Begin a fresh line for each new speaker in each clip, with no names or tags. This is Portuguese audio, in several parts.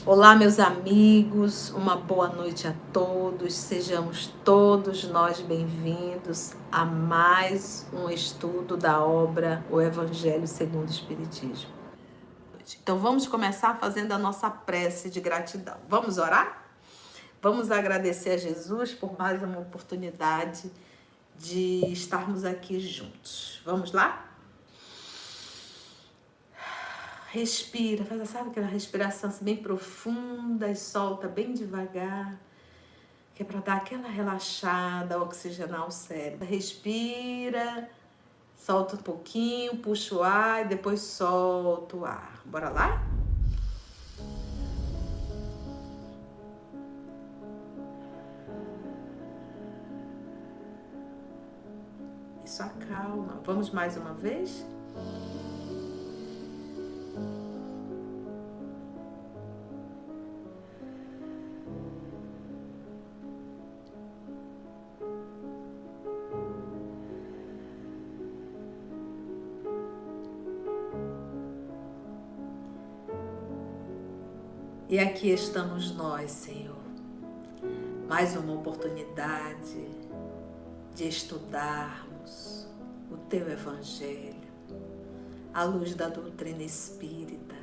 Olá, meus amigos, uma boa noite a todos. Sejamos todos nós bem-vindos a mais um estudo da obra O Evangelho segundo o Espiritismo. Então vamos começar fazendo a nossa prece de gratidão. Vamos orar? Vamos agradecer a Jesus por mais uma oportunidade de estarmos aqui juntos. Vamos lá? Respira, sabe aquela respiração assim, bem profunda e solta bem devagar, que é para dar aquela relaxada, oxigenar o cérebro. Respira, solta um pouquinho, puxa o ar e depois solta o ar. Bora lá? Isso acalma. Vamos mais uma vez? E aqui estamos nós, Senhor. Mais uma oportunidade de estudarmos o Teu Evangelho, à luz da doutrina espírita,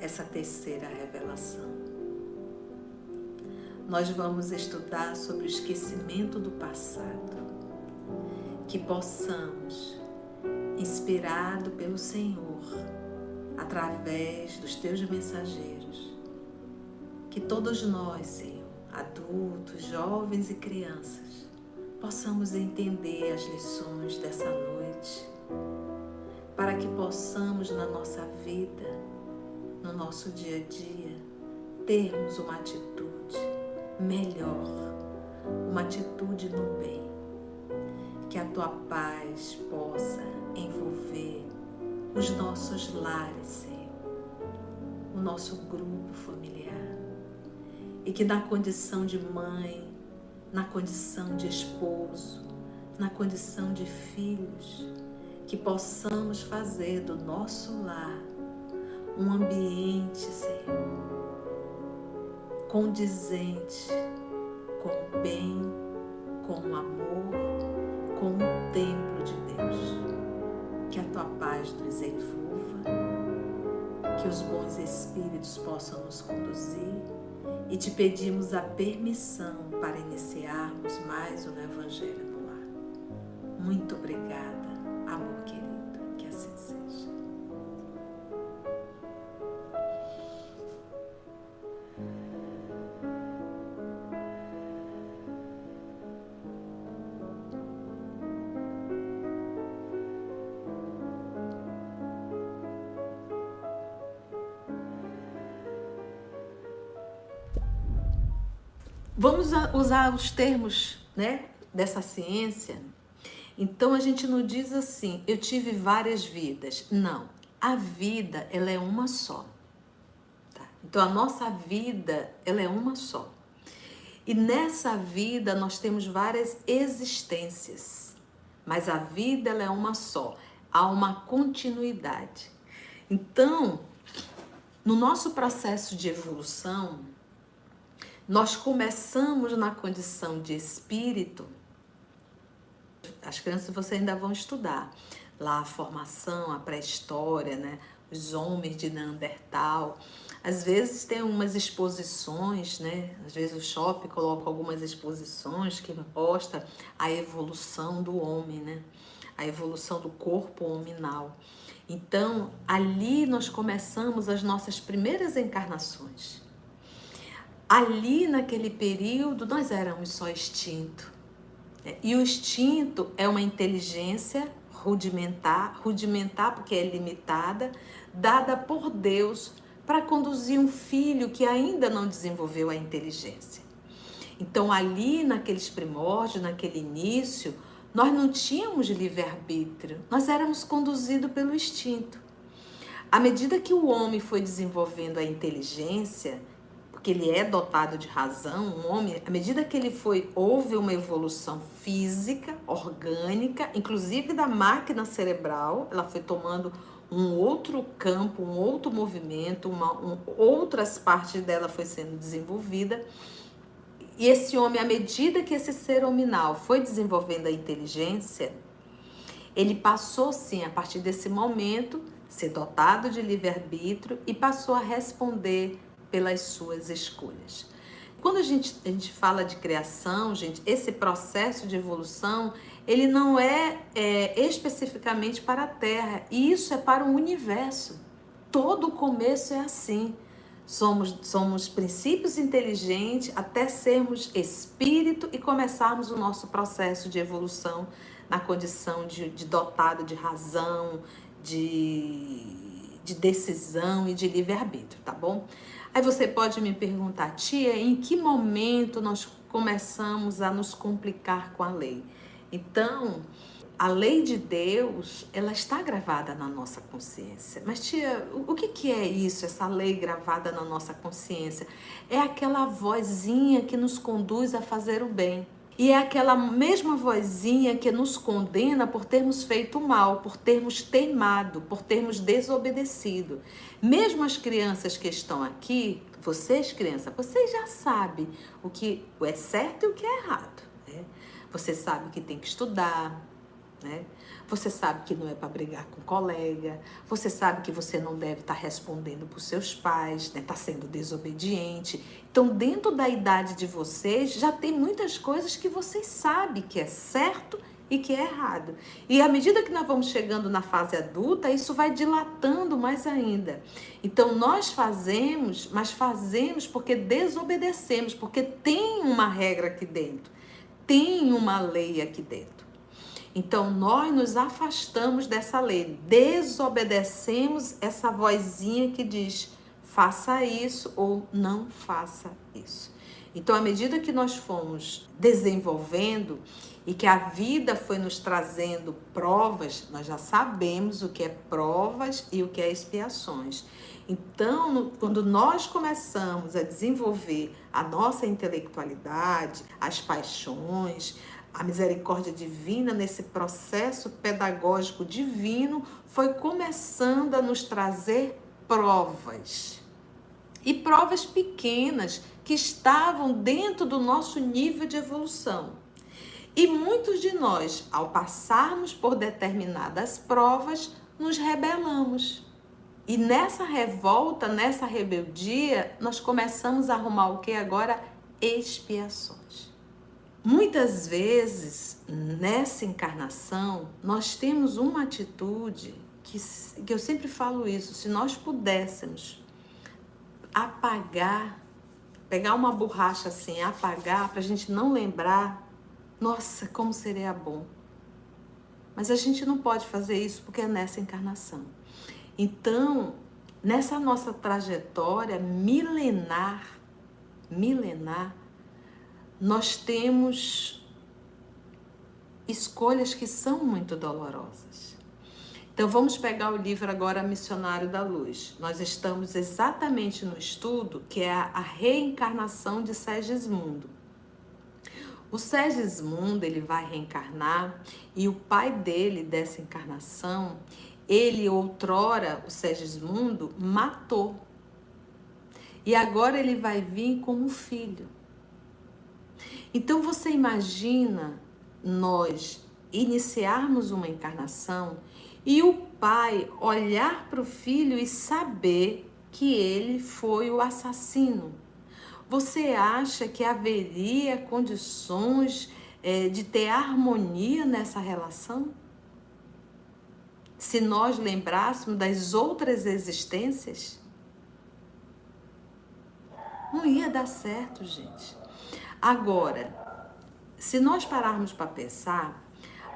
essa terceira revelação. Nós vamos estudar sobre o esquecimento do passado, que possamos, inspirado pelo Senhor, através dos Teus mensageiros, que todos nós, Senhor, adultos, jovens e crianças, possamos entender as lições dessa noite, para que possamos na nossa vida, no nosso dia a dia, termos uma atitude melhor, uma atitude no bem, que a Tua paz possa envolver os nossos lares, Senhor, o nosso grupo familiar, e que na condição de mãe, na condição de esposo, na condição de filhos, que possamos fazer do nosso lar um ambiente, Senhor, condizente com o bem, com o amor, com o templo de Deus. Que a Tua paz nos envolva, que os bons espíritos possam nos conduzir, e te pedimos a permissão para iniciarmos mais um Evangelho no Lar. Muito obrigada, amor querido, que assim seja. Vamos usar os termos, né, dessa ciência. Então a gente não diz assim, eu tive várias vidas. Não, a vida ela é uma só. Tá? Então a nossa vida ela é uma só. E nessa vida nós temos várias existências, mas a vida ela é uma só. Há uma continuidade. Então, no nosso processo de evolução, nós começamos na condição de espírito. As crianças vocês ainda vão estudar lá a formação, a pré-história, né? Os homens de Neandertal. Às vezes tem umas exposições, né? Às vezes o shopping coloca algumas exposições que mostra a evolução do homem, né? A evolução do corpo hominal. Então, ali nós começamos as nossas primeiras encarnações. Ali, naquele período, nós éramos só instinto. E o instinto é uma inteligência rudimentar porque é limitada, dada por Deus para conduzir um filho que ainda não desenvolveu a inteligência. Então, ali, naqueles primórdios, naquele início, nós não tínhamos livre-arbítrio, nós éramos conduzidos pelo instinto. À medida que o homem foi desenvolvendo a inteligência, que ele é dotado de razão, um homem, à medida que houve uma evolução física, orgânica, inclusive da máquina cerebral, ela foi tomando um outro campo, um outro movimento, outras partes dela foi sendo desenvolvida. E esse homem, à medida que esse ser hominal foi desenvolvendo a inteligência, ele passou sim, a partir desse momento, ser dotado de livre-arbítrio e passou a responder pelas suas escolhas. Quando a gente fala de criação, gente, esse processo de evolução, ele não é especificamente para a Terra, e isso é para o universo. Todo o começo é assim. Somos princípios inteligentes até sermos espírito e começarmos o nosso processo de evolução na condição de dotado de razão, de decisão e de livre-arbítrio, tá bom? Aí você pode me perguntar, tia, em que momento nós começamos a nos complicar com a lei? Então, a lei de Deus, ela está gravada na nossa consciência. Mas, tia, o que é isso, essa lei gravada na nossa consciência? É aquela vozinha que nos conduz a fazer o bem. E é aquela mesma vozinha que nos condena por termos feito mal, por termos teimado, por termos desobedecido. Mesmo as crianças que estão aqui, vocês crianças, vocês já sabem o que é certo e o que é errado, né? Você sabe que tem que estudar, né? Você sabe que não é para brigar com colega, você sabe que você não deve estar respondendo para os seus pais, né? Tá sendo desobediente. Então, dentro da idade de vocês, já tem muitas coisas que vocês sabem que é certo e que é errado. E à medida que nós vamos chegando na fase adulta, isso vai dilatando mais ainda. Então, nós fazemos, mas fazemos porque desobedecemos, porque tem uma regra aqui dentro, tem uma lei aqui dentro. Então, nós nos afastamos dessa lei, desobedecemos essa vozinha que diz, faça isso ou não faça isso. Então, à medida que nós fomos desenvolvendo e que a vida foi nos trazendo provas, nós já sabemos o que é provas e o que é expiações. Então, quando nós começamos a desenvolver a nossa intelectualidade, as paixões, a misericórdia divina, nesse processo pedagógico divino, foi começando a nos trazer provas. E provas pequenas que estavam dentro do nosso nível de evolução. E muitos de nós, ao passarmos por determinadas provas, nos rebelamos. E nessa revolta, nessa rebeldia, nós começamos a arrumar o que agora? Expiações. Muitas vezes, nessa encarnação, nós temos uma atitude que eu sempre falo isso, se nós pudéssemos apagar, pegar uma borracha assim, apagar, para a gente não lembrar, nossa, como seria bom. Mas a gente não pode fazer isso porque é nessa encarnação. Então, nessa nossa trajetória milenar, nós temos escolhas que são muito dolorosas. Então, vamos pegar o livro agora, Missionário da Luz. Nós estamos exatamente no estudo que é a reencarnação de Segismundo. O Segismundo, ele vai reencarnar e o pai dele, dessa encarnação, ele outrora, o Segismundo, matou. E agora ele vai vir como filho. Então você imagina nós iniciarmos uma encarnação e o pai olhar para o filho e saber que ele foi o assassino. Você acha que haveria condições de ter harmonia nessa relação? Se nós lembrássemos das outras existências? Não ia dar certo, gente. Agora, se nós pararmos para pensar,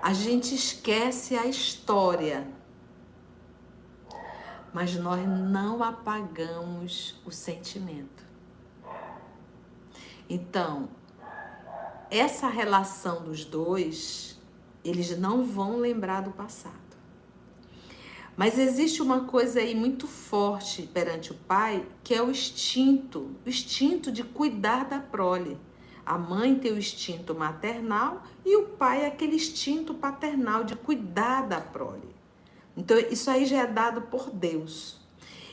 a gente esquece a história, mas nós não apagamos o sentimento. Então, essa relação dos dois, eles não vão lembrar do passado. Mas existe uma coisa aí muito forte perante o pai, que é o instinto de cuidar da prole. A mãe tem o instinto maternal e o pai é aquele instinto paternal de cuidar da prole. Então, isso aí já é dado por Deus.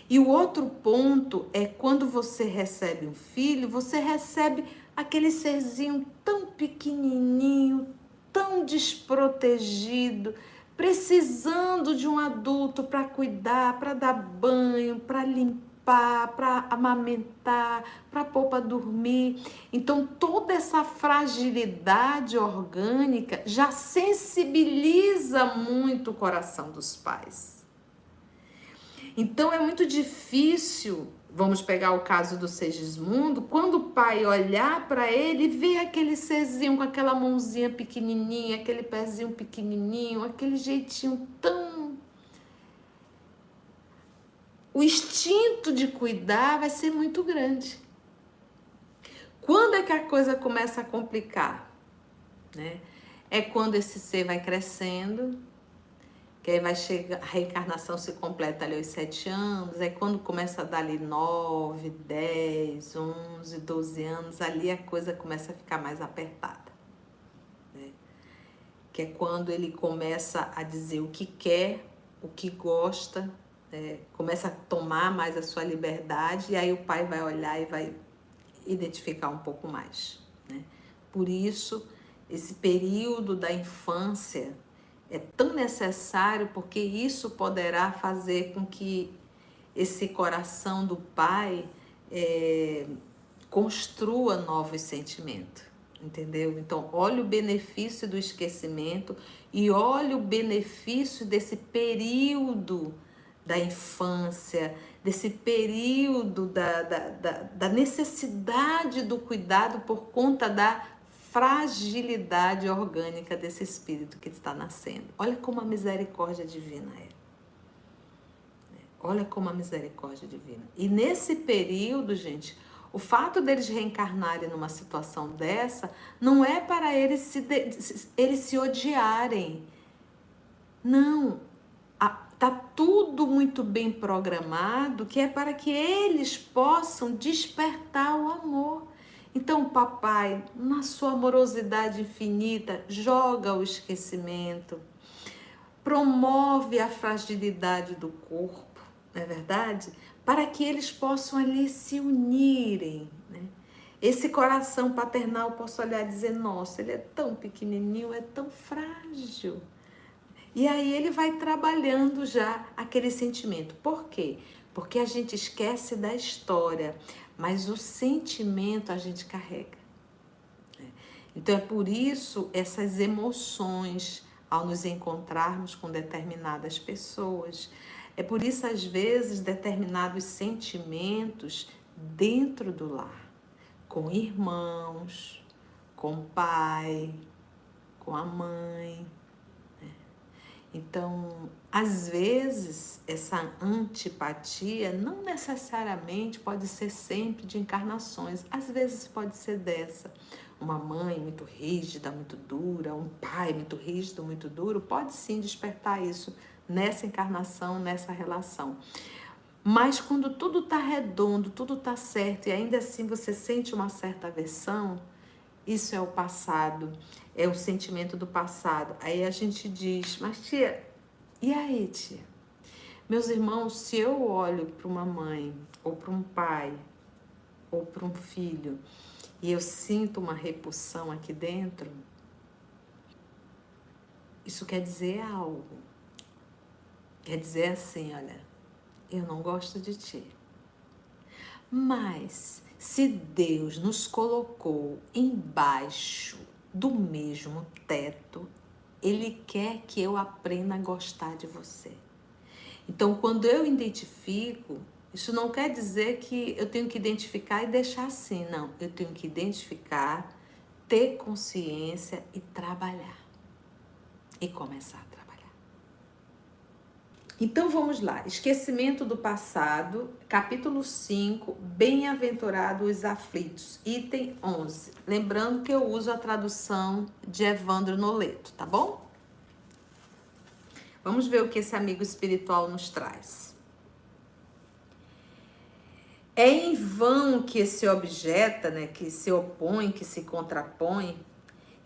E o outro ponto é quando você recebe um filho, você recebe aquele serzinho tão pequenininho, tão desprotegido, precisando de um adulto para cuidar, para dar banho, para limpar, para amamentar, para pôr para dormir. Então, toda essa fragilidade orgânica já sensibiliza muito o coração dos pais. Então, é muito difícil, vamos pegar o caso do Segismundo, quando o pai olhar para ele e ver aquele serzinho com aquela mãozinha pequenininha, aquele pezinho pequenininho, aquele jeitinho tão... O instinto de cuidar vai ser muito grande. Quando é que a coisa começa a complicar? Né? É quando esse ser vai crescendo, que aí vai chegar, a reencarnação se completa ali aos 7 anos, aí quando começa a dar ali 9, 10, 11, 12 anos, ali a coisa começa a ficar mais apertada. Né? Que é quando ele começa a dizer o que quer, o que gosta, começa a tomar mais a sua liberdade, e aí o pai vai olhar e vai identificar um pouco mais. Né? Por isso, esse período da infância é tão necessário, porque isso poderá fazer com que esse coração do pai construa novos sentimentos, entendeu? Então, olha o benefício do esquecimento e olha o benefício desse período da infância, desse período da necessidade do cuidado por conta da fragilidade orgânica desse espírito que está nascendo. Olha como a misericórdia divina é. Olha como a misericórdia divina. E nesse período, gente, o fato deles reencarnarem numa situação dessa não é para eles se odiarem. Não. Tá tudo muito bem programado, que é para que eles possam despertar o amor. Então, papai, na sua amorosidade infinita, joga o esquecimento, promove a fragilidade do corpo, não é verdade? Para que eles possam ali se unirem, né? Esse coração paternal possa olhar e dizer, nossa, ele é tão pequenininho, é tão frágil. E aí ele vai trabalhando já aquele sentimento. Por quê? Porque a gente esquece da história, mas o sentimento a gente carrega. Então é por isso essas emoções ao nos encontrarmos com determinadas pessoas. É por isso, às vezes, determinados sentimentos dentro do lar, com irmãos, com o pai, com a mãe. Então, às vezes, essa antipatia não necessariamente pode ser sempre de encarnações. Às vezes pode ser dessa. Uma mãe muito rígida, muito dura, um pai muito rígido, muito duro, pode sim despertar isso nessa encarnação, nessa relação. Mas quando tudo está redondo, tudo está certo e ainda assim você sente uma certa aversão, isso é o passado, é o sentimento do passado. Aí a gente diz, mas tia, e aí, tia? Meus irmãos, se eu olho para uma mãe, ou para um pai, ou para um filho, e eu sinto uma repulsão aqui dentro, isso quer dizer algo. Quer dizer assim, olha, eu não gosto de ti. Mas se Deus nos colocou embaixo do mesmo teto, Ele quer que eu aprenda a gostar de você. Então, quando eu identifico, isso não quer dizer que eu tenho que identificar e deixar assim, não. Eu tenho que identificar, ter consciência e trabalhar. E começar a trabalhar. Então vamos lá, esquecimento do passado, capítulo 5, bem-aventurados os aflitos, item 11. Lembrando que eu uso a tradução de Evandro Noleto, tá bom? Vamos ver o que esse amigo espiritual nos traz. É em vão que se objeta, né, que se opõe, que se contrapõe,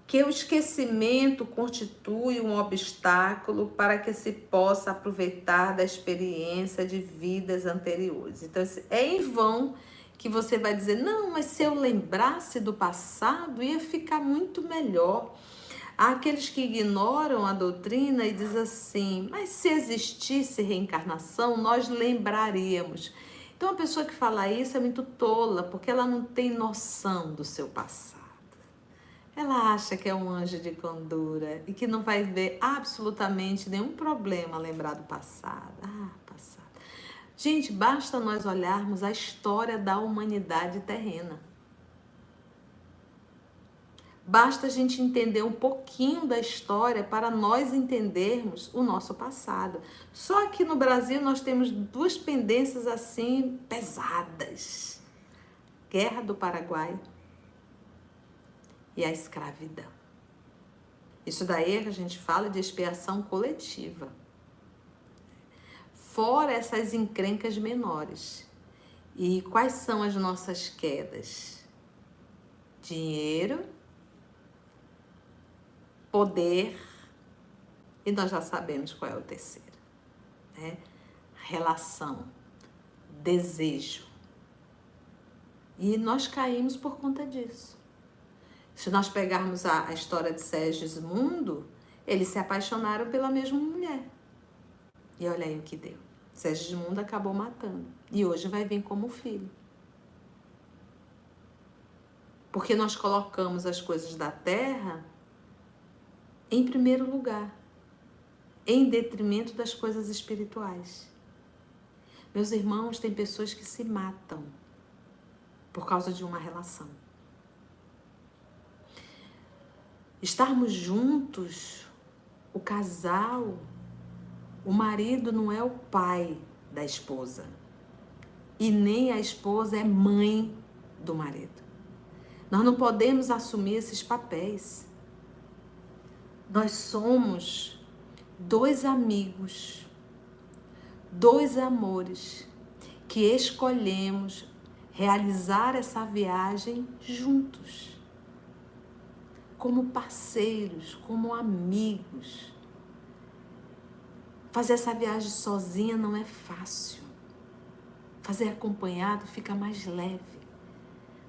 que o esquecimento constitui um obstáculo para que se possa aproveitar da experiência de vidas anteriores. Então, é em vão que você vai dizer, não, mas se eu lembrasse do passado, ia ficar muito melhor. Há aqueles que ignoram a doutrina e dizem assim, mas se existisse reencarnação, nós lembraríamos. Então, a pessoa que fala isso é muito tola, porque ela não tem noção do seu passado. Ela acha que é um anjo de candura e que não vai ver absolutamente nenhum problema lembrar do passado. Passado. Gente, basta nós olharmos a história da humanidade terrena. Basta a gente entender um pouquinho da história para nós entendermos o nosso passado. Só aqui no Brasil nós temos duas pendências assim pesadas. Guerra do Paraguai e a escravidão. Isso daí é que a gente fala de expiação coletiva. Fora essas encrencas menores. E quais são as nossas quedas? Dinheiro, poder, e nós já sabemos qual é o terceiro, né? Relação, desejo. E nós caímos por conta disso. Se nós pegarmos a história de Segismundo, eles se apaixonaram pela mesma mulher. E olha aí o que deu. Segismundo acabou matando. E hoje vai vir como filho. Porque nós colocamos as coisas da terra em primeiro lugar, em detrimento das coisas espirituais. Meus irmãos, tem pessoas que se matam por causa de uma relação. Estarmos juntos, o casal, o marido não é o pai da esposa e nem a esposa é mãe do marido. Nós não podemos assumir esses papéis. Nós somos dois amigos, dois amores que escolhemos realizar essa viagem juntos. Como parceiros, como amigos. Fazer essa viagem sozinha não é fácil. Fazer acompanhado fica mais leve.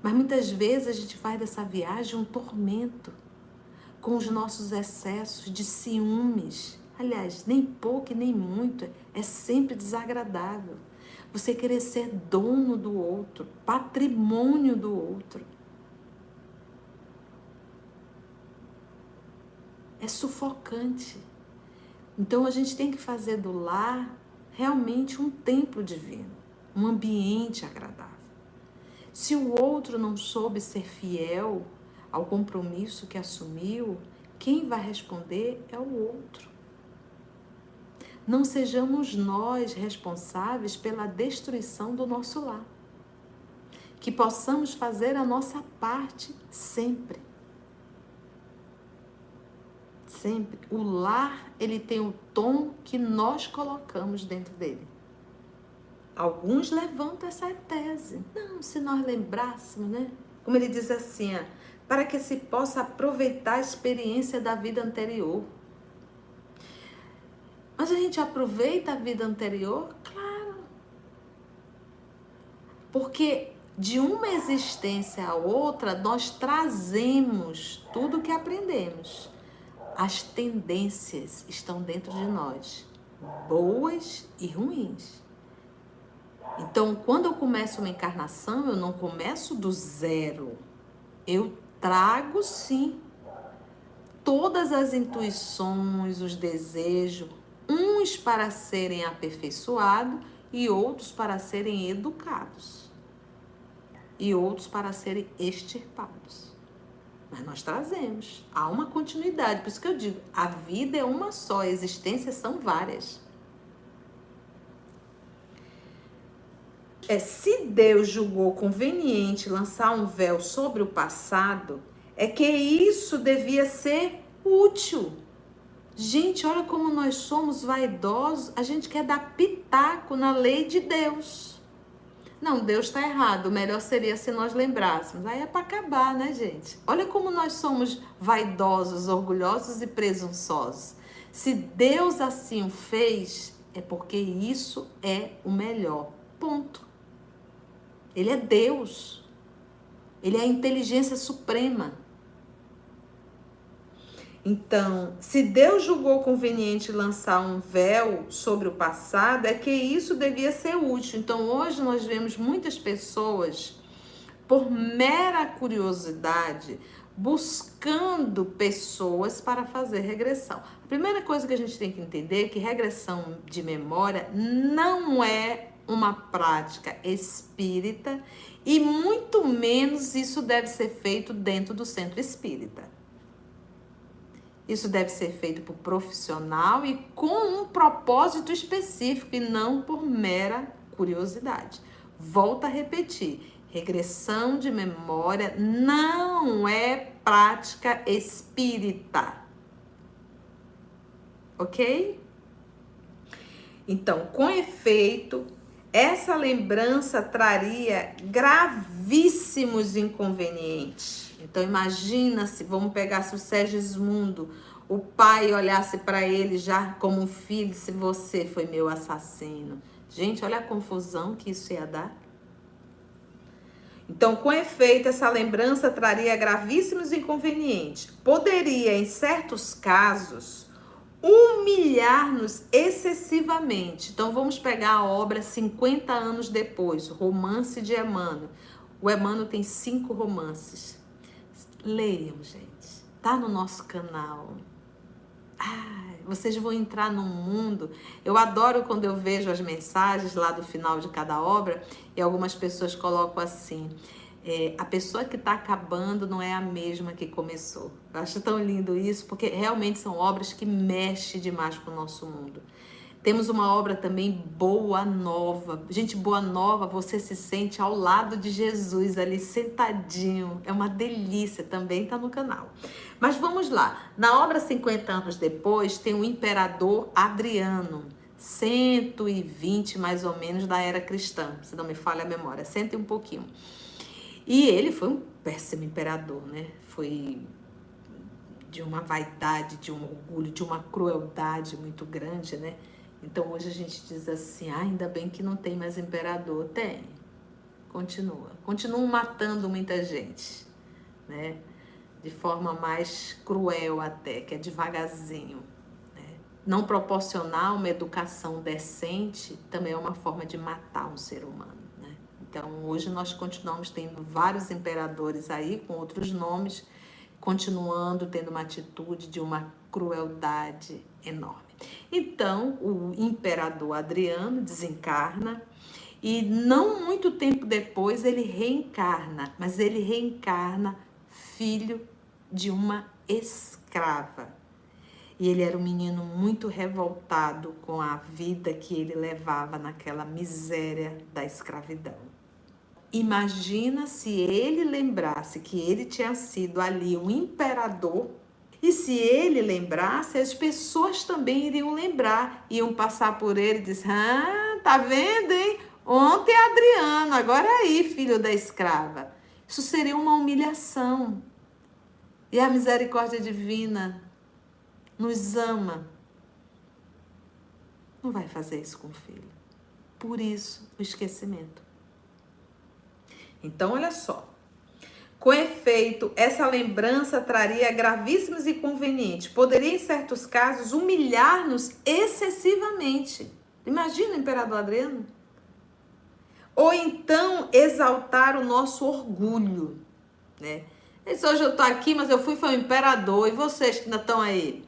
Mas muitas vezes a gente faz dessa viagem um tormento, com os nossos excessos de ciúmes. Aliás, nem pouco e nem muito, é sempre desagradável. Você querer ser dono do outro, patrimônio do outro. É sufocante. Então a gente tem que fazer do lar realmente um templo divino, um ambiente agradável. Se o outro não soube ser fiel ao compromisso que assumiu, quem vai responder é o outro. Não sejamos nós responsáveis pela destruição do nosso lar. Que possamos fazer a nossa parte sempre. Sempre. O lar, ele tem o tom que nós colocamos dentro dele. Alguns levantam essa tese. Não, se nós lembrássemos, né? Como ele diz assim, para que se possa aproveitar a experiência da vida anterior. Mas a gente aproveita a vida anterior? Claro. Porque de uma existência a outra, nós trazemos tudo o que aprendemos. As tendências estão dentro de nós, boas e ruins. Então, quando eu começo uma encarnação, eu não começo do zero. Eu trago, sim, todas as intuições, os desejos, uns para serem aperfeiçoados e outros para serem educados. E outros para serem extirpados. Mas nós trazemos, há uma continuidade, por isso que eu digo, a vida é uma só, a existência são várias. Se Deus julgou conveniente lançar um véu sobre o passado, é que isso devia ser útil. Gente, olha como nós somos vaidosos, a gente quer dar pitaco na lei de Deus. Não, Deus está errado. O melhor seria se nós lembrássemos. Aí é para acabar, né, gente? Olha como nós somos vaidosos, orgulhosos e presunçosos. Se Deus assim o fez, é porque isso é o melhor. Ponto. Ele é Deus. Ele é a inteligência suprema. Então, se Deus julgou conveniente lançar um véu sobre o passado, é que isso devia ser útil. Então, hoje nós vemos muitas pessoas, por mera curiosidade, buscando pessoas para fazer regressão. A primeira coisa que a gente tem que entender é que regressão de memória não é uma prática espírita e muito menos isso deve ser feito dentro do centro espírita. Isso deve ser feito por profissional e com um propósito específico e não por mera curiosidade. Volto a repetir, regressão de memória não é prática espírita. Ok? Então, com efeito, essa lembrança traria gravíssimos inconvenientes. Então imagina se, vamos pegar se o Segismundo, o pai olhasse para ele já como um filho, se você foi meu assassino. Gente, olha a confusão que isso ia dar. Então, com efeito, essa lembrança traria gravíssimos inconvenientes. Poderia, em certos casos, humilhar-nos excessivamente. Então, vamos pegar a obra 50 anos depois, o Romance de Emmanuel. O Emmanuel tem 5 romances. Leiam, gente. Tá no nosso canal. Vocês vão entrar num mundo. Eu adoro quando eu vejo as mensagens lá do final de cada obra e algumas pessoas colocam assim: a pessoa que está acabando não é a mesma que começou. Eu acho tão lindo isso, porque realmente são obras que mexem demais com o nosso mundo. Temos uma obra também, Boa Nova. Gente, Boa Nova, você se sente ao lado de Jesus ali, sentadinho. É uma delícia, também está no canal. Mas vamos lá. Na obra 50 anos depois, tem o imperador Adriano. 120 mais ou menos da era cristã, se não me falha a memória, 100 e um pouquinho. E ele foi um péssimo imperador, né? Foi de uma vaidade, de um orgulho, de uma crueldade muito grande, né? Então hoje a gente diz assim, ainda bem que não tem mais imperador. Tem, continuam matando muita gente, né? De forma mais cruel até, que é devagarzinho, né? Não proporcionar uma educação decente também é uma forma de matar um ser humano, né? Então hoje nós continuamos tendo vários imperadores aí com outros nomes, continuando tendo uma atitude de uma crueldade enorme. Então, o imperador Adriano desencarna e não muito tempo depois ele reencarna, mas ele reencarna filho de uma escrava. E ele era um menino muito revoltado com a vida que ele levava naquela miséria da escravidão. Imagina se ele lembrasse que ele tinha sido ali um imperador. E se ele lembrasse, as pessoas também iriam lembrar, iam passar por ele e dizer, tá vendo, hein? Ontem é Adriano, agora aí, filho da escrava. Isso seria uma humilhação. E a misericórdia divina nos ama. Não vai fazer isso com o filho. Por isso, o esquecimento. Então, olha só. Com efeito, essa lembrança traria gravíssimos inconvenientes. Poderia, em certos casos, humilhar-nos excessivamente. Imagina o imperador Adriano. Ou então, exaltar o nosso orgulho, né? Hoje eu tô aqui, mas eu foi um imperador. E vocês que ainda estão aí?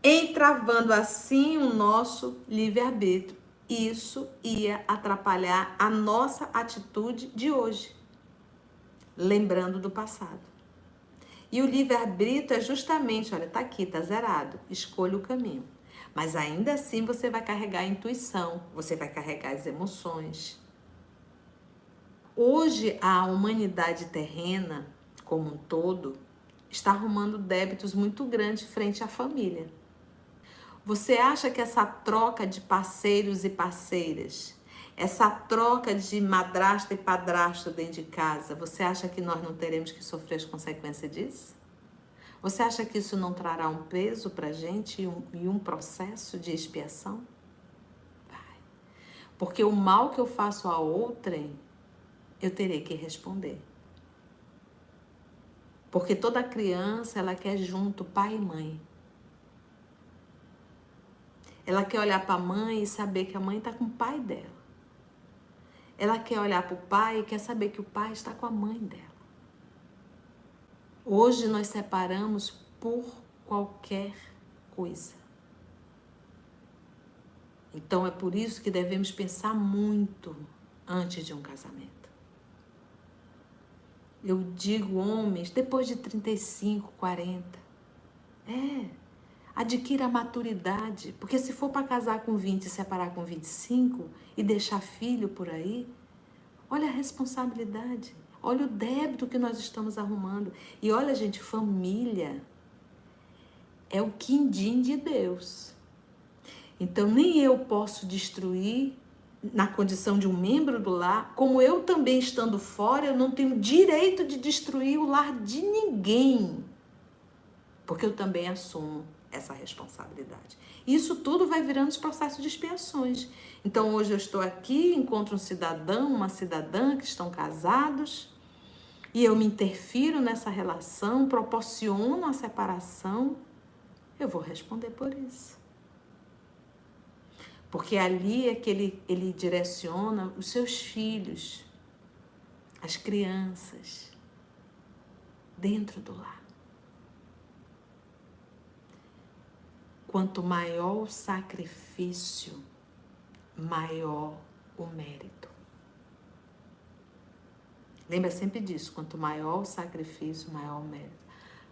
Entravando assim o nosso livre-arbítrio. Isso ia atrapalhar a nossa atitude de hoje, lembrando do passado. E o livre-arbítrio é justamente, olha, tá aqui, tá zerado, escolha o caminho. Mas ainda assim você vai carregar a intuição, você vai carregar as emoções. Hoje a humanidade terrena, como um todo, está arrumando débitos muito grandes frente à família. Você acha que essa troca de parceiros e parceiras Essa troca de madrasta e padrasto dentro de casa, você acha que nós não teremos que sofrer as consequências disso? Você acha que isso não trará um peso para a gente e um processo de expiação? Vai. Porque o mal que eu faço a outrem, eu terei que responder. Porque toda criança, ela quer junto pai e mãe. Ela quer olhar para a mãe e saber que a mãe está com o pai dela. Ela quer olhar para o pai e quer saber que o pai está com a mãe dela. Hoje nós separamos por qualquer coisa. Então é por isso que devemos pensar muito antes de um casamento. Eu digo, homens, depois de 35, 40, adquira a maturidade, porque se for para casar com 20 e separar com 25 e deixar filho por aí, olha a responsabilidade, olha o débito que nós estamos arrumando. E olha, gente, família é o quindim de Deus. Então nem eu posso destruir na condição de um membro do lar, como eu também estando fora, eu não tenho direito de destruir o lar de ninguém, porque eu também assumo essa responsabilidade. Isso tudo vai virando os processos de expiações. Então hoje eu estou aqui, encontro um cidadão, uma cidadã que estão casados e eu me interfiro nessa relação, proporciono a separação, eu vou responder por isso. Porque ali é que ele direciona os seus filhos, as crianças, dentro do lar. Quanto maior o sacrifício, maior o mérito. Lembra sempre disso, quanto maior o sacrifício, maior o mérito.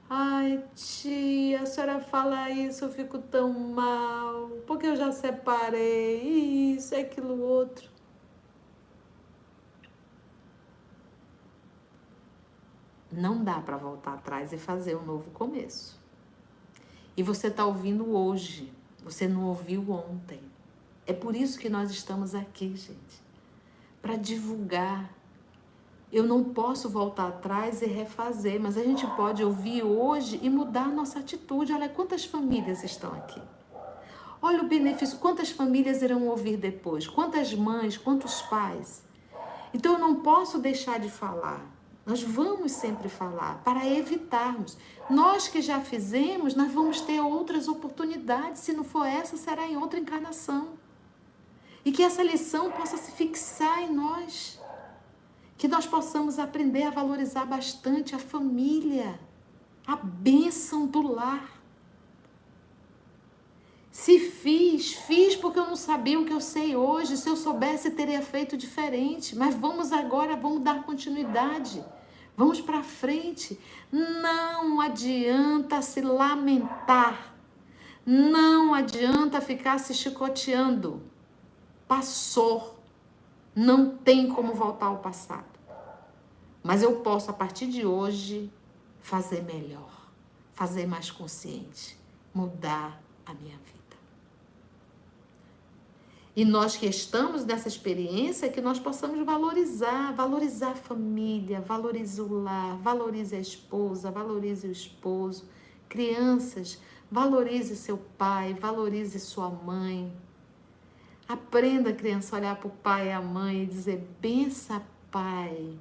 Ai, tia, a senhora fala isso, eu fico tão mal, porque eu já separei, isso, aquilo, outro. Não dá para voltar atrás e fazer um novo começo. E você está ouvindo hoje, você não ouviu ontem. É por isso que nós estamos aqui, gente, para divulgar. Eu não posso voltar atrás e refazer, mas a gente pode ouvir hoje e mudar a nossa atitude. Olha quantas famílias estão aqui. Olha o benefício, quantas famílias irão ouvir depois, quantas mães, quantos pais. Então eu não posso deixar de falar. Nós vamos sempre falar para evitarmos. Nós que já fizemos, nós vamos ter outras oportunidades. Se não for essa, será em outra encarnação. E que essa lição possa se fixar em nós. Que nós possamos aprender a valorizar bastante a família, a bênção do lar. Se fiz porque eu não sabia o que eu sei hoje. Se eu soubesse, teria feito diferente. Mas vamos agora, vamos dar continuidade. Vamos para frente. Não adianta se lamentar. Não adianta ficar se chicoteando. Passou. Não tem como voltar ao passado. Mas eu posso, a partir de hoje, fazer melhor. Fazer mais consciente. Mudar a minha vida. E nós que estamos nessa experiência, que nós possamos valorizar a família, valorize o lar, valorize a esposa, valorize o esposo. Crianças, valorize seu pai, valorize sua mãe. Aprenda, criança, a olhar para o pai e a mãe e dizer, bença pai,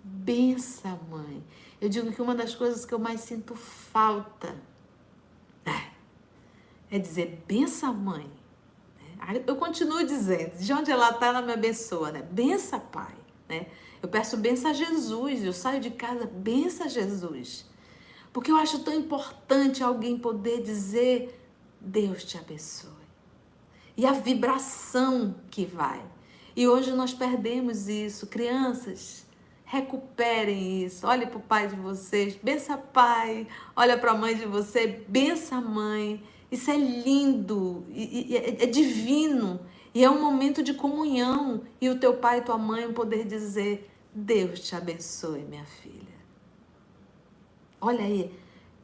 bença mãe. Eu digo que uma das coisas que eu mais sinto falta é dizer, bença mãe. Eu continuo dizendo, de onde ela está, ela me abençoa, né? Bença, Pai, né? Eu peço benção a Jesus, eu saio de casa, bença Jesus. Porque eu acho tão importante alguém poder dizer, Deus te abençoe. E a vibração que vai. E hoje nós perdemos isso. Crianças, recuperem isso. Olhe para o pai de vocês, bença pai. Olha para a mãe de você, bença mãe. Isso é lindo, é divino, e é um momento de comunhão, e o teu pai e tua mãe poder dizer, Deus te abençoe, minha filha. Olha aí,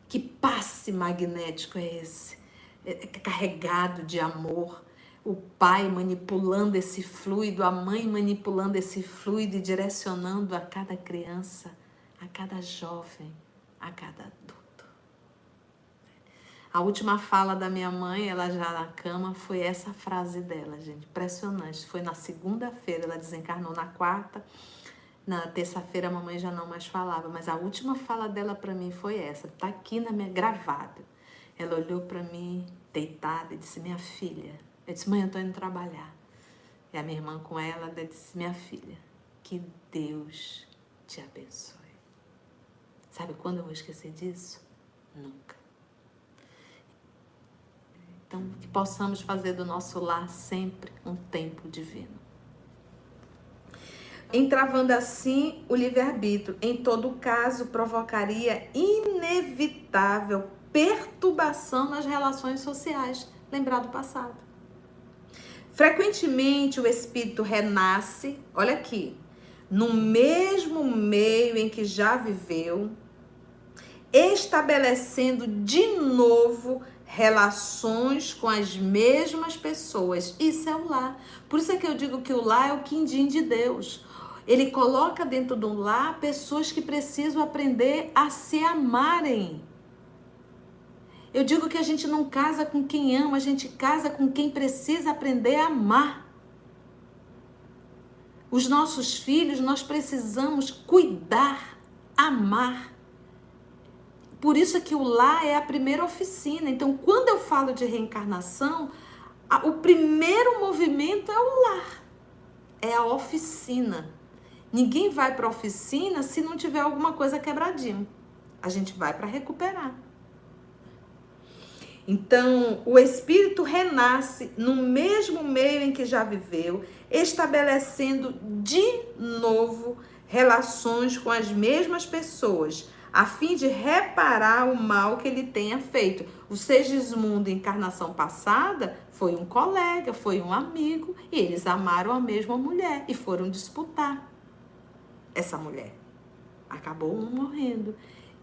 que passe magnético é esse, é carregado de amor, O pai manipulando esse fluido, a mãe manipulando esse fluido e direcionando a cada criança, a cada jovem, a cada adulto. A última fala da minha mãe, ela já na cama, foi essa frase dela, gente. Impressionante. Foi na segunda-feira, ela desencarnou na quarta. Na terça-feira a mamãe já não mais falava, mas a última fala dela para mim foi essa. Tá aqui na minha gravada. Ela olhou para mim, deitada, e disse: minha filha. Eu disse: mãe, eu tô indo trabalhar. E a minha irmã com ela disse: minha filha, que Deus te abençoe. Sabe quando eu vou esquecer disso? Nunca. Então, que possamos fazer do nosso lar sempre um templo divino. Entravando assim o livre-arbítrio, em todo caso, provocaria inevitável perturbação nas relações sociais. Lembrar do passado. Frequentemente o espírito renasce, olha aqui, no mesmo meio em que já viveu, estabelecendo de novo relações com as mesmas pessoas. Isso é o lar. Por isso é que eu digo que o lar é o quindim de Deus. Ele coloca dentro do lar pessoas que precisam aprender a se amarem. Eu digo que a gente não casa com quem ama, a gente casa com quem precisa aprender a amar. Os nossos filhos, nós precisamos cuidar, amar. Por isso é que o lar é a primeira oficina. Então, quando eu falo de reencarnação, o primeiro movimento é o lar. É a oficina. Ninguém vai para a oficina se não tiver alguma coisa quebradinha. A gente vai para recuperar. Então, o espírito renasce no mesmo meio em que já viveu, estabelecendo de novo relações com as mesmas pessoas, a fim de reparar o mal que ele tenha feito. O Segismundo, encarnação passada, foi um colega, foi um amigo, e eles amaram a mesma mulher e foram disputar essa mulher. Acabou um morrendo.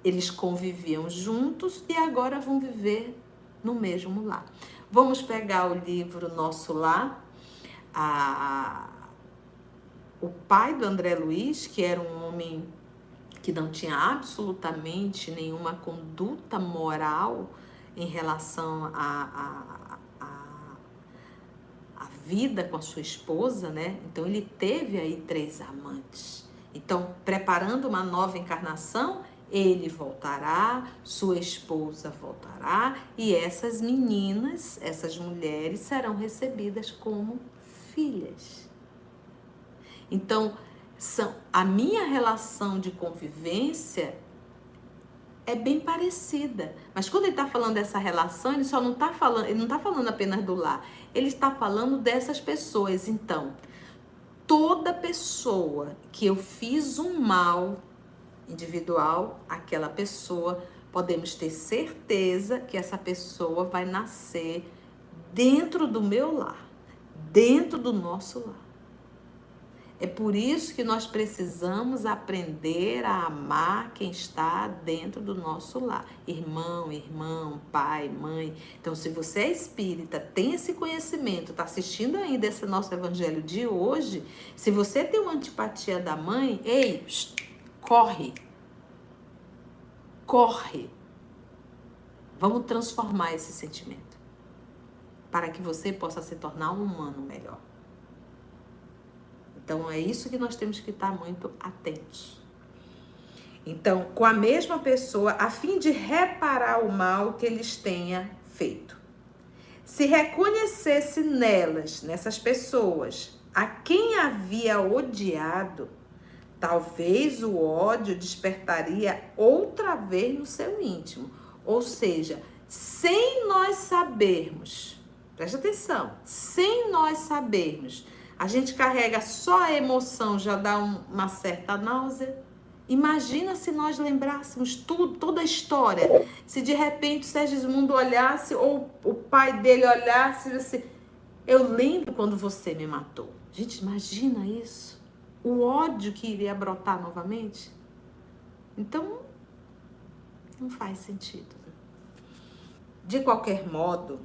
Eles conviviam juntos e agora vão viver no mesmo lar. Vamos pegar o livro Nosso Lar. O pai do André Luiz, que era um homem que não tinha absolutamente nenhuma conduta moral em relação à vida com a sua esposa, né? Então ele teve aí 3 amantes. Então, preparando uma nova encarnação, ele voltará, sua esposa voltará e essas meninas, essas mulheres serão recebidas como filhas. Então, a minha relação de convivência é bem parecida. Mas quando ele está falando dessa relação, ele não está falando apenas do lar. Ele está falando dessas pessoas. Então, toda pessoa que eu fiz um mal individual, aquela pessoa, podemos ter certeza que essa pessoa vai nascer dentro do meu lar, dentro do nosso lar. É por isso que nós precisamos aprender a amar quem está dentro do nosso lar. Irmão, pai, mãe. Então, se você é espírita, tem esse conhecimento, está assistindo ainda esse nosso evangelho de hoje, se você tem uma antipatia da mãe, ei, corre. Corre. Vamos transformar esse sentimento para que você possa se tornar um humano melhor. Então, é isso que nós temos que estar muito atentos. Então, com a mesma pessoa, a fim de reparar o mal que eles tenha feito. Se reconhecesse nelas, nessas pessoas, a quem havia odiado, talvez o ódio despertaria outra vez no seu íntimo. Ou seja, sem nós sabermos, presta atenção, sem nós sabermos, a gente carrega só a emoção, já dá uma certa náusea. Imagina se nós lembrássemos tudo, toda a história. Se de repente o Segismundo olhasse, ou o pai dele olhasse e disse: eu lembro quando você me matou. Gente, imagina isso. O ódio que iria brotar novamente. Então, não faz sentido. De qualquer modo,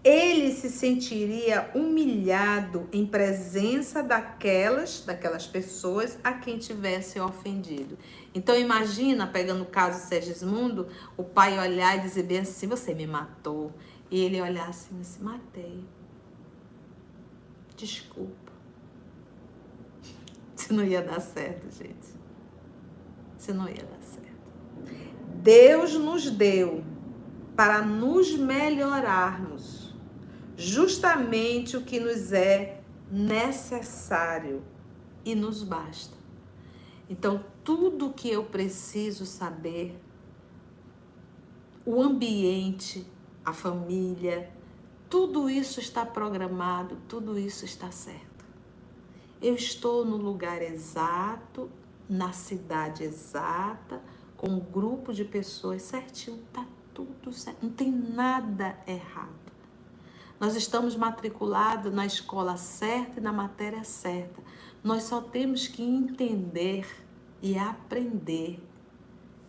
ele se sentiria humilhado em presença daquelas pessoas a quem tivesse ofendido. Então imagina, pegando o caso Segismundo, o pai olhar e dizer bem assim, você me matou. E ele olhar assim, matei. Desculpa. Isso não ia dar certo, gente. Isso não ia dar certo. Deus nos deu para nos melhorarmos justamente o que nos é necessário e nos basta. Então, tudo que eu preciso saber, o ambiente, a família, tudo isso está programado, tudo isso está certo. Eu estou no lugar exato, na cidade exata, com um grupo de pessoas certinho, está tudo certo, não tem nada errado. Nós estamos matriculados na escola certa e na matéria certa. Nós só temos que entender e aprender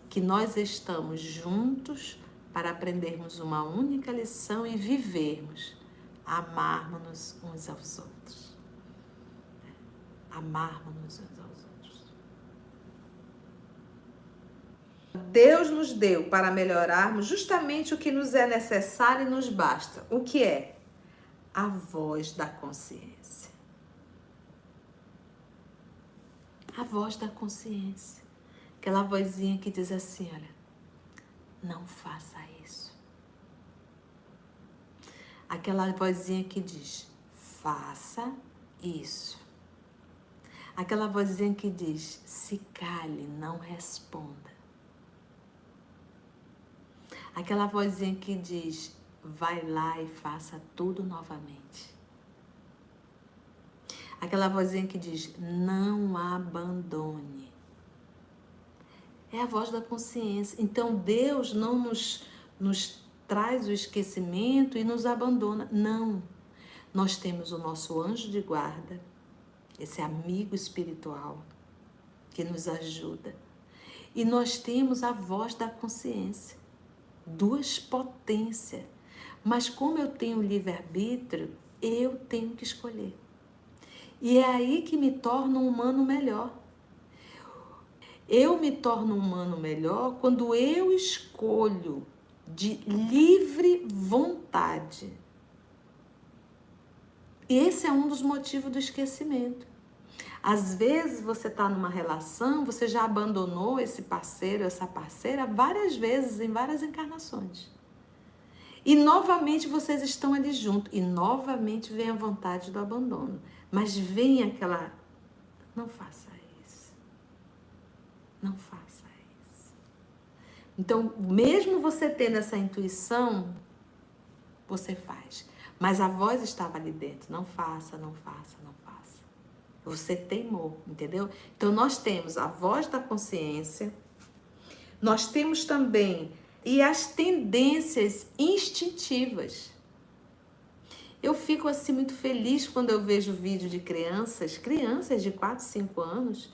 que nós estamos juntos para aprendermos uma única lição e vivermos, amarmos-nos uns aos outros. Amarmos-nos uns aos outros. Deus nos deu para melhorarmos justamente o que nos é necessário e nos basta. O que é? A voz da consciência. A voz da consciência. Aquela vozinha que diz assim, olha, não faça isso. Aquela vozinha que diz, faça isso. Aquela vozinha que diz, se cale, não responda. Aquela vozinha que diz, vai lá e faça tudo novamente. Aquela vozinha que diz, não abandone. É a voz da consciência. Então, Deus não nos traz o esquecimento e nos abandona. Não. Nós temos o nosso anjo de guarda, esse amigo espiritual que nos ajuda. E nós temos a voz da consciência. Duas potências. Mas como eu tenho livre-arbítrio, eu tenho que escolher. E é aí que me torno um humano melhor. Eu me torno um humano melhor quando eu escolho de livre vontade. E esse é um dos motivos do esquecimento. Às vezes você está numa relação, você já abandonou esse parceiro, essa parceira várias vezes, em várias encarnações. E novamente vocês estão ali juntos. E novamente vem a vontade do abandono. Mas vem aquela... Não faça isso. Não faça isso. Então, mesmo você tendo essa intuição, você faz. Mas a voz estava ali dentro. Não faça, não faça, não faça. Você teimou, entendeu? Então, nós temos a voz da consciência. Nós temos também... E as tendências instintivas. Eu fico assim muito feliz quando eu vejo vídeo de crianças de 4, 5 anos.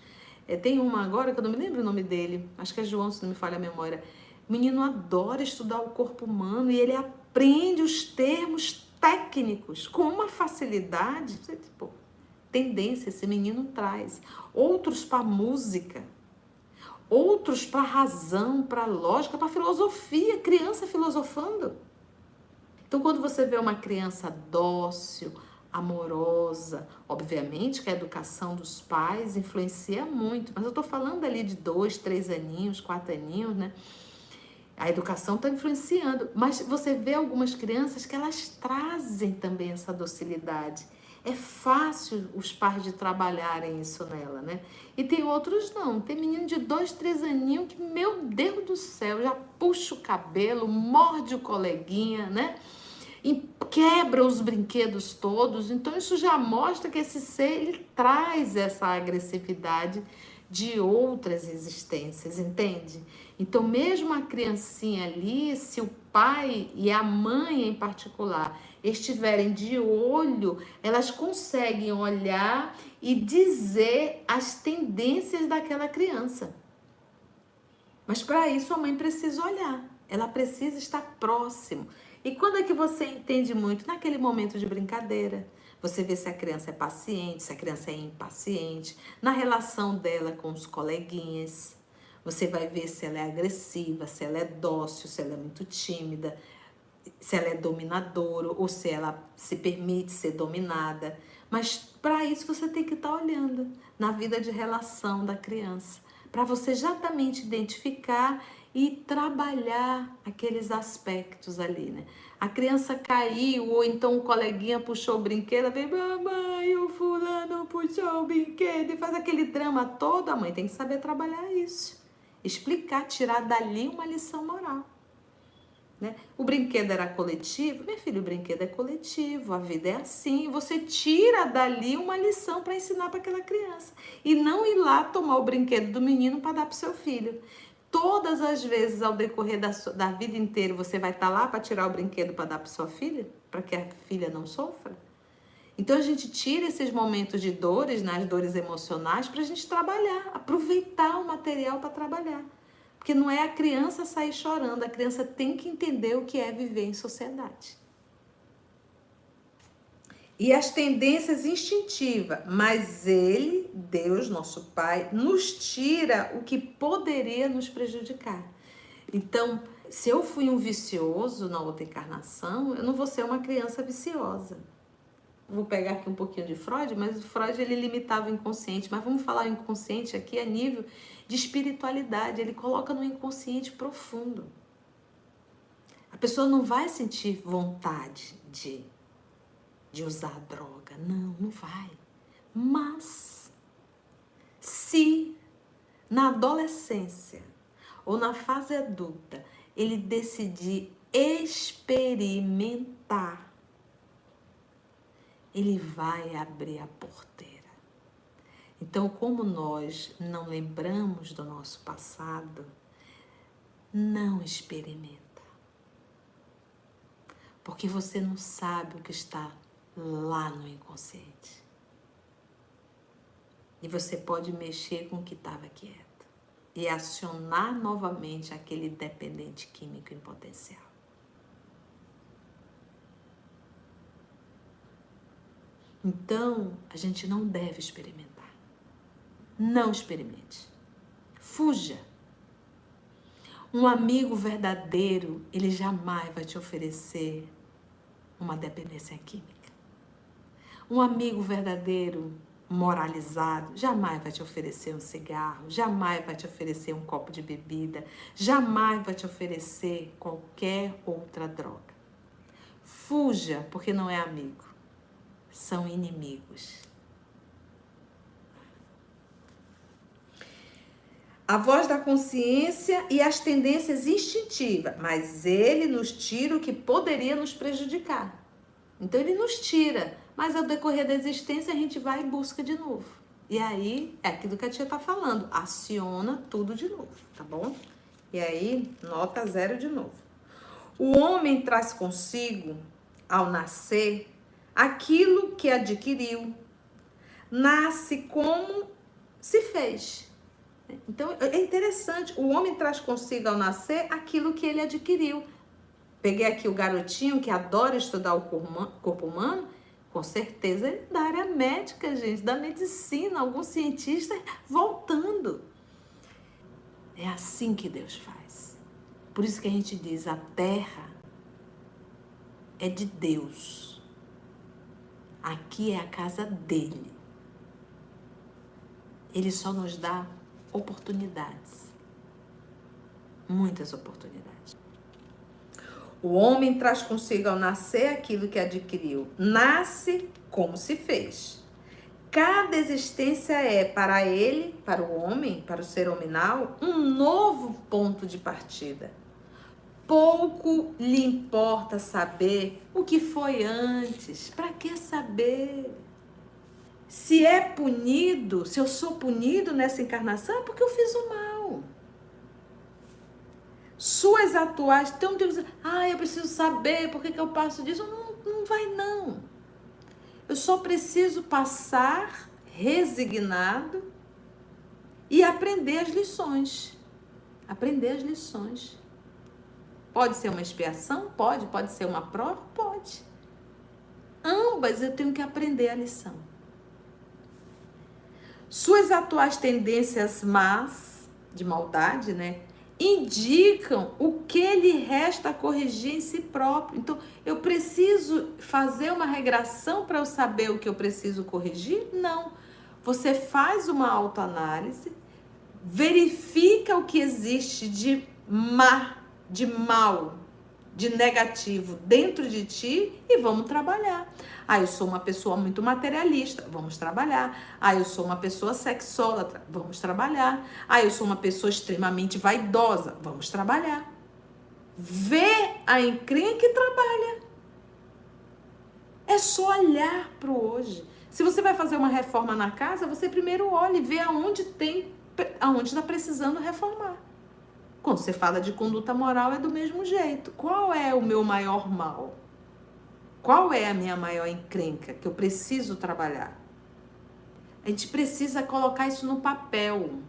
Tem uma agora que eu não me lembro o nome dele, acho que é João, se não me falha a memória. O menino adora estudar o corpo humano e ele aprende os termos técnicos com uma facilidade. Tipo, tendência esse menino traz. Outros para música. Outros para razão, para lógica, para filosofia, criança filosofando. Então, quando você vê uma criança dócil, amorosa, obviamente que a educação dos pais influencia muito, mas eu estou falando ali de 2, 3 aninhos, 4 aninhos, né? A educação está influenciando, mas você vê algumas crianças que elas trazem também essa docilidade. É fácil os pais de trabalharem isso nela, né? E tem outros não. Tem menino de 2, 3 aninhos que, meu Deus do céu, já puxa o cabelo, morde o coleguinha, né? E quebra os brinquedos todos. Então, isso já mostra que esse ser, ele traz essa agressividade de outras existências, entende? Então, mesmo a criancinha ali, se o pai e a mãe em particular estiverem de olho, elas conseguem olhar e dizer as tendências daquela criança. Mas para isso a mãe precisa olhar, ela precisa estar próximo. E quando é que você entende muito? Naquele momento de brincadeira. Você vê se a criança é paciente, se a criança é impaciente, na relação dela com os coleguinhas. Você vai ver se ela é agressiva, se ela é dócil, se ela é muito tímida, se ela é dominadora ou se ela se permite ser dominada. Mas para isso você tem que estar olhando na vida de relação da criança, para você exatamente identificar e trabalhar aqueles aspectos ali, né? A criança caiu ou então o coleguinha puxou o brinquedo, vem, mamãe, o fulano puxou o brinquedo e faz aquele drama todo. A mãe tem que saber trabalhar isso, explicar, tirar dali uma lição moral. Né? O brinquedo era coletivo, meu filho, o brinquedo é coletivo, a vida é assim, você tira dali uma lição para ensinar para aquela criança e não ir lá tomar o brinquedo do menino para dar para o seu filho. Todas as vezes ao decorrer da vida inteira você vai estar lá para tirar o brinquedo para dar para sua filha, para que a filha não sofra? Então a gente tira esses momentos de dores, né, as dores emocionais, para a gente trabalhar, aproveitar o material para trabalhar. Porque não é a criança sair chorando, a criança tem que entender o que é viver em sociedade. E as tendências instintivas, mas ele, Deus, nosso Pai, nos tira o que poderia nos prejudicar. Então, se eu fui um vicioso na outra encarnação, eu não vou ser uma criança viciosa. Vou pegar aqui um pouquinho de Freud, mas o Freud ele limitava o inconsciente, mas vamos falar inconsciente aqui a nível de espiritualidade, ele coloca no inconsciente profundo. A pessoa não vai sentir vontade de usar droga, não vai. Mas se na adolescência ou na fase adulta ele decidir experimentar, ele vai abrir a porteira. Então, como nós não lembramos do nosso passado, não experimenta. Porque você não sabe o que está lá no inconsciente. E você pode mexer com o que estava quieto e acionar novamente aquele dependente químico em potencial. Então, a gente não deve experimentar. Não experimente. Fuja. Um amigo verdadeiro, ele jamais vai te oferecer uma dependência química. Um amigo verdadeiro, moralizado, jamais vai te oferecer um cigarro, jamais vai te oferecer um copo de bebida, jamais vai te oferecer qualquer outra droga. Fuja, porque não é amigo. São inimigos. A voz da consciência e as tendências instintivas, mas ele nos tira o que poderia nos prejudicar. Então ele nos tira, mas ao decorrer da existência a gente vai em busca de novo. E aí é aquilo que a tia está falando, aciona tudo de novo, tá bom? E aí, nota 0 de novo. O homem traz consigo, ao nascer, aquilo que adquiriu, nasce como se fez. Então, é interessante, o homem traz consigo ao nascer aquilo que ele adquiriu. Peguei aqui o garotinho que adora estudar o corpo humano, com certeza ele é da área médica, gente, da medicina, algum cientista voltando. É assim que Deus faz. Por isso que a gente diz, a terra é de Deus. Aqui é a casa dele. Ele só nos dá oportunidades. Muitas oportunidades. O homem traz consigo ao nascer aquilo que adquiriu. Nasce como se fez. Cada existência é para ele, para o homem, para o ser hominal, um novo ponto de partida. Pouco lhe importa saber o que foi antes. Para que saber? Se é punido, se eu sou punido nessa encarnação, é porque eu fiz o mal. Suas atuais, então Deus, eu preciso saber por que eu passo disso. Não vai não. Eu só preciso passar resignado e aprender as lições. Aprender as lições. Pode ser uma expiação? Pode. Pode ser uma prova? Pode. Ambas eu tenho que aprender a lição. Suas atuais tendências más, de maldade, né? Indicam o que lhe resta corrigir em si próprio. Então, eu preciso fazer uma regressão para eu saber o que eu preciso corrigir? Não. Você faz uma autoanálise, verifica o que existe de mal, de negativo dentro de ti e vamos trabalhar. Eu sou uma pessoa muito materialista, vamos trabalhar. Eu sou uma pessoa sexólatra, vamos trabalhar. Eu sou uma pessoa extremamente vaidosa, vamos trabalhar. Vê a encrenca e trabalha. É só olhar para o hoje. Se você vai fazer uma reforma na casa, você primeiro olha e vê aonde está precisando reformar. Quando você fala de conduta moral, é do mesmo jeito. Qual é o meu maior mal? Qual é a minha maior encrenca que eu preciso trabalhar? A gente precisa colocar isso no papel.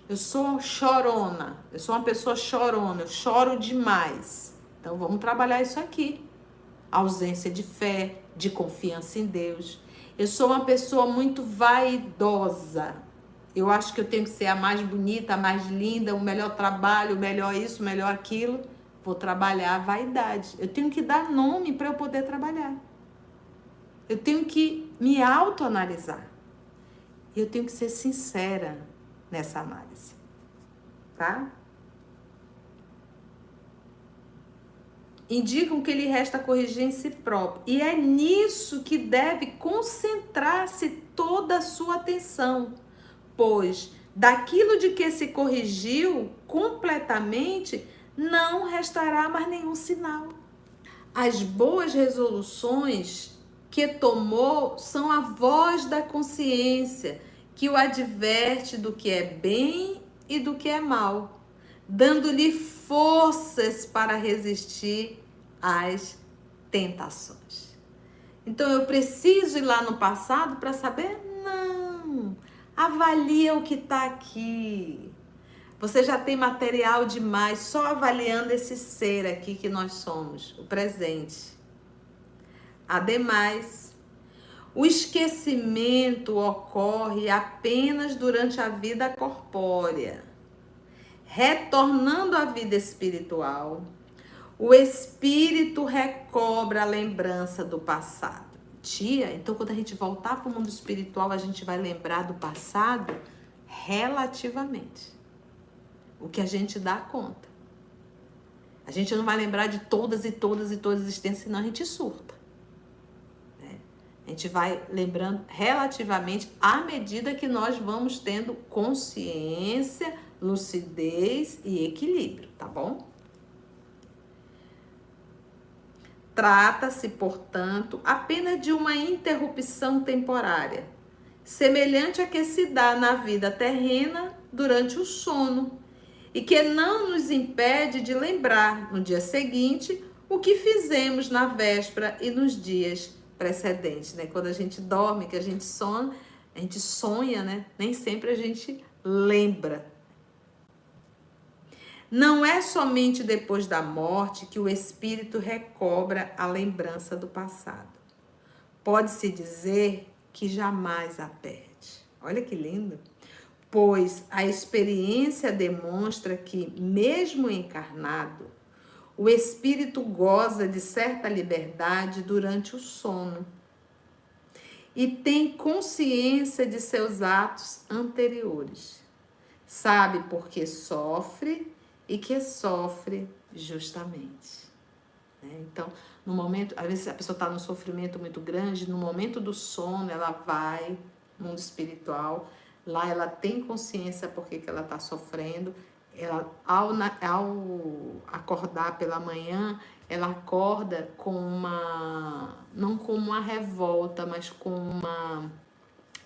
Eu sou chorona, eu sou uma pessoa chorona, eu choro demais. Então vamos trabalhar isso aqui. Ausência de fé, de confiança em Deus. Eu sou uma pessoa muito vaidosa. Eu acho que eu tenho que ser a mais bonita, a mais linda, o melhor trabalho, o melhor isso, o melhor aquilo. Vou trabalhar a vaidade. Eu tenho que dar nome para eu poder trabalhar. Eu tenho que me autoanalisar. Eu tenho que ser sincera nessa análise. Tá? Indicam que lhe resta corrigir em si próprio. E é nisso que deve concentrar-se toda a sua atenção. Pois daquilo de que se corrigiu completamente, não restará mais nenhum sinal. As boas resoluções que tomou são a voz da consciência, que o adverte do que é bem e do que é mal, dando-lhe forças para resistir às tentações. Então eu preciso ir lá no passado para saber? Não. Avalia o que está aqui. Você já tem material demais só avaliando esse ser aqui que nós somos, o presente. Ademais, o esquecimento ocorre apenas durante a vida corpórea. Retornando à vida espiritual, o espírito recobra a lembrança do passado. Tia, então quando a gente voltar para o mundo espiritual, a gente vai lembrar do passado relativamente. O que a gente dá conta. A gente não vai lembrar de todas as existências, senão a gente surta. Né? A gente vai lembrando relativamente à medida que nós vamos tendo consciência, lucidez e equilíbrio, tá bom? Trata-se, portanto, apenas de uma interrupção temporária, semelhante à que se dá na vida terrena durante o sono, e que não nos impede de lembrar no dia seguinte o que fizemos na véspera e nos dias precedentes, né? Quando a gente dorme, que a gente sonha, né? Nem sempre a gente lembra. Não é somente depois da morte que o espírito recobra a lembrança do passado. Pode-se dizer que jamais a perde. Olha que lindo! Pois a experiência demonstra que, mesmo encarnado, o espírito goza de certa liberdade durante o sono e tem consciência de seus atos anteriores. Sabe por que sofre e que sofre justamente. Então, no momento, às vezes a pessoa está num sofrimento muito grande, no momento do sono ela vai no mundo espiritual. Lá ela tem consciência por que ela está sofrendo. Ela, ao acordar pela manhã, ela acorda com não com uma revolta, mas com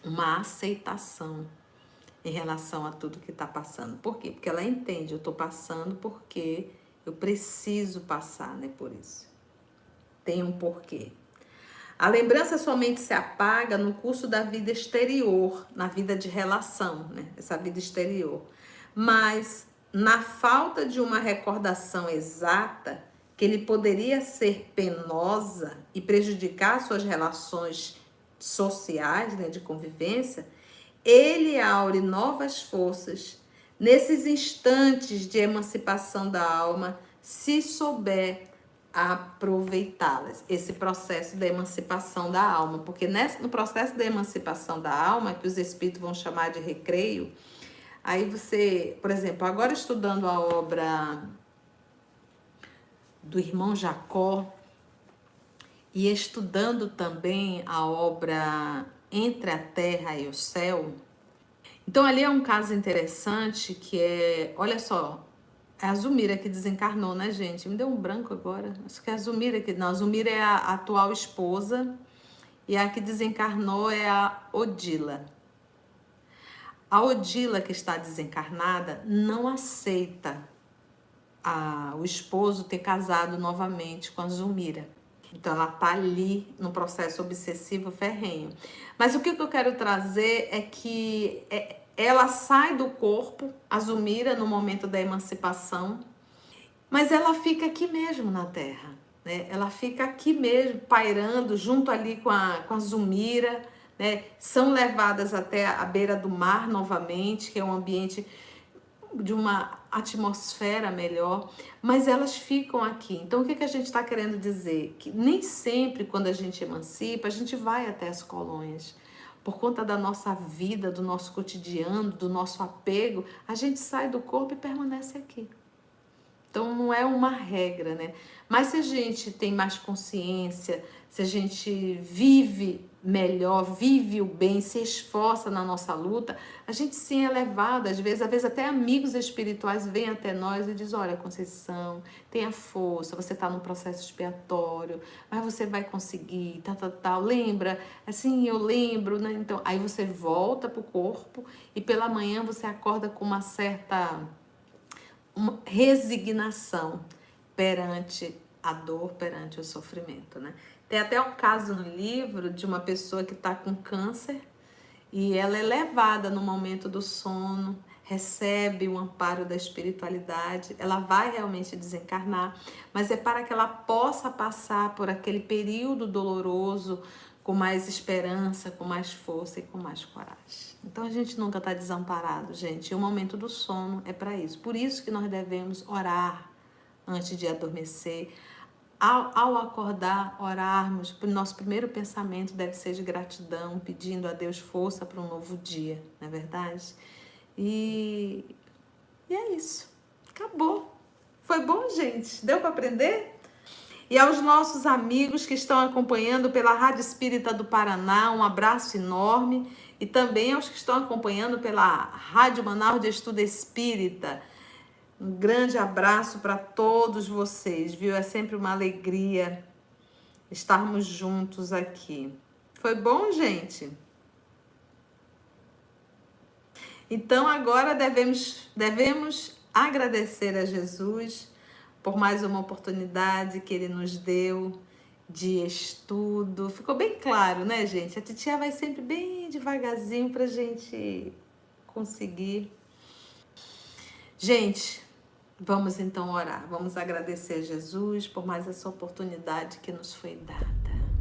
uma aceitação em relação a tudo que está passando. Por quê? Porque ela entende, eu estou passando porque eu preciso passar, né, por isso. Tem um porquê. A lembrança somente se apaga no curso da vida exterior, na vida de relação, né? Essa vida exterior. Mas na falta de uma recordação exata, que ele poderia ser penosa e prejudicar suas relações sociais, né, de convivência, ele aure novas forças nesses instantes de emancipação da alma, se souber aproveitá-las. Esse processo da emancipação da alma, porque no processo da emancipação da alma, que os espíritos vão chamar de recreio, aí você, por exemplo, agora estudando a obra do irmão Jacó e estudando também a obra Entre a Terra e o Céu, então ali é um caso interessante que é, olha só, é a Zumira que desencarnou, né, gente? Me deu um branco agora. Acho que é a Zumira que... Não, a Zumira é a atual esposa e a que desencarnou é a Odila. A Odila, que está desencarnada, não aceita o esposo ter casado novamente com a Zumira. Então ela tá ali no processo obsessivo ferrenho. Mas o que eu quero trazer é que ela sai do corpo, a Zumira, no momento da emancipação, mas ela fica aqui mesmo na Terra, né? Ela fica aqui mesmo, pairando junto ali com a Zumira, né? São levadas até a beira do mar novamente, que é um ambiente de uma atmosfera melhor, mas elas ficam aqui. Então, o que a gente está querendo dizer? Que nem sempre, quando a gente emancipa, a gente vai até as colônias. Por conta da nossa vida, do nosso cotidiano, do nosso apego, a gente sai do corpo e permanece aqui. Então, não é uma regra, né? Mas se a gente tem mais consciência, se a gente vive melhor, vive o bem, se esforça na nossa luta, a gente sim é levado, às vezes até amigos espirituais vêm até nós e dizem, olha, Conceição, tenha força, você está num processo expiatório, mas você vai conseguir, tal. Lembra? Assim, eu lembro, né? Então, aí você volta pro corpo e pela manhã você acorda com uma certa resignação perante a dor, perante o sofrimento, né? Tem até um caso no livro de uma pessoa que está com câncer e ela é levada no momento do sono, recebe o amparo da espiritualidade, ela vai realmente desencarnar, mas é para que ela possa passar por aquele período doloroso com mais esperança, com mais força e com mais coragem. Então a gente nunca está desamparado, gente. E o momento do sono é para isso. Por isso que nós devemos orar antes de adormecer. Ao acordar, orarmos, o nosso primeiro pensamento deve ser de gratidão, pedindo a Deus força para um novo dia, não é verdade? E é isso. Acabou. Foi bom, gente? Deu para aprender? E aos nossos amigos que estão acompanhando pela Rádio Espírita do Paraná, um abraço enorme. E também aos que estão acompanhando pela Rádio Manaus de Estudo Espírita. Um grande abraço para todos vocês, viu? É sempre uma alegria estarmos juntos aqui. Foi bom, gente? Então agora devemos agradecer a Jesus por mais uma oportunidade que ele nos deu de estudo. Ficou bem claro, né, gente? A titia vai sempre bem devagarzinho para a gente conseguir. Gente, vamos então orar. Vamos agradecer a Jesus por mais essa oportunidade que nos foi dada.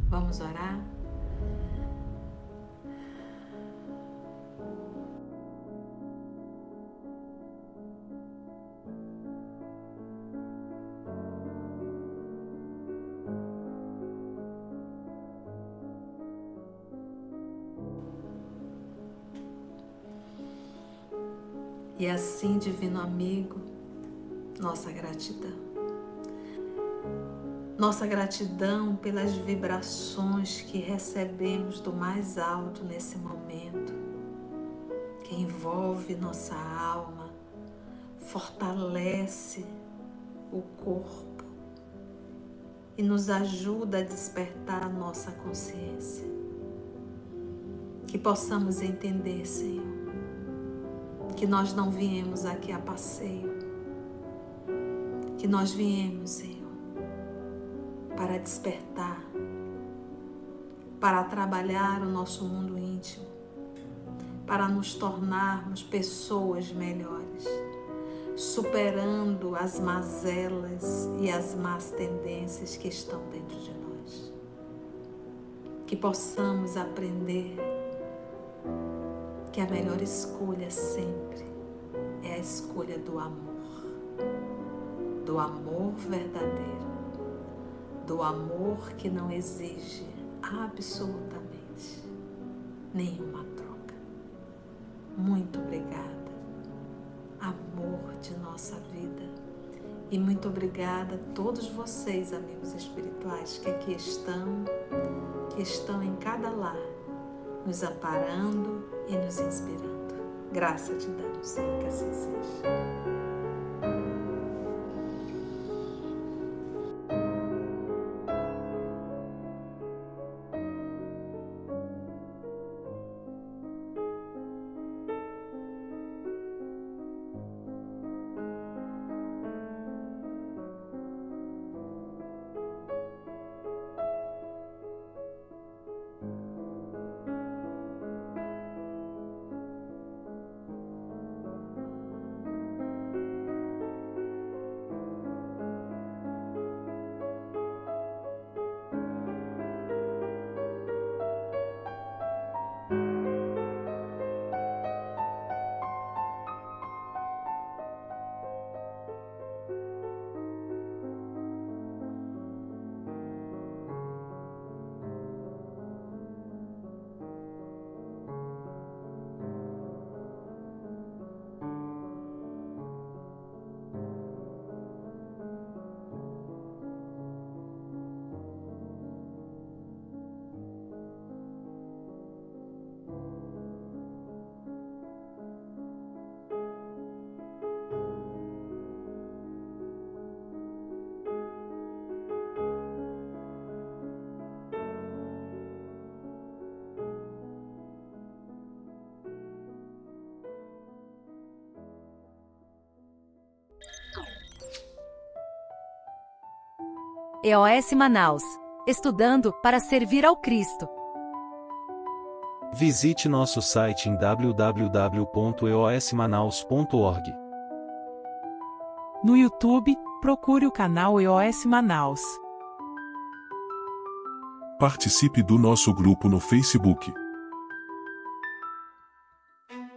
Vamos orar? E assim, divino amigo, nossa gratidão. Nossa gratidão pelas vibrações que recebemos do mais alto nesse momento, que envolve nossa alma, fortalece o corpo e nos ajuda a despertar a nossa consciência. Que possamos entender, Senhor, que nós não viemos aqui a passeio, que nós viemos, Senhor, para despertar, para trabalhar o nosso mundo íntimo, para nos tornarmos pessoas melhores. superando as mazelas e as más tendências que estão dentro de nós. Que possamos aprender que a melhor escolha sempre é a escolha do amor verdadeiro, do amor que não exige absolutamente nenhuma troca. Muito obrigada, amor de nossa vida, e muito obrigada a todos vocês, amigos espirituais, que aqui estão em cada lar, nos amparando e nos inspirando. Graça te damos, Senhor, que assim seja.
EOS Manaus. Estudando para servir ao Cristo.
Visite nosso site em www.eosmanaus.org.
No YouTube, procure o canal EOS Manaus.
Participe do nosso grupo no Facebook.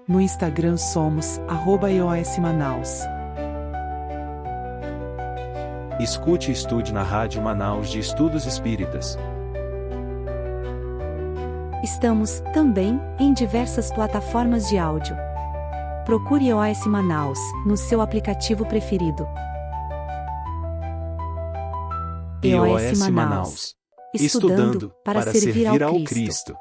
No Instagram somos @EOS Manaus.
Escute e estude na Rádio Manaus de Estudos Espíritas.
Estamos, também, em diversas plataformas de áudio. Procure EOS Manaus, no seu aplicativo preferido.
EOS Manaus. Estudando para servir ao Cristo.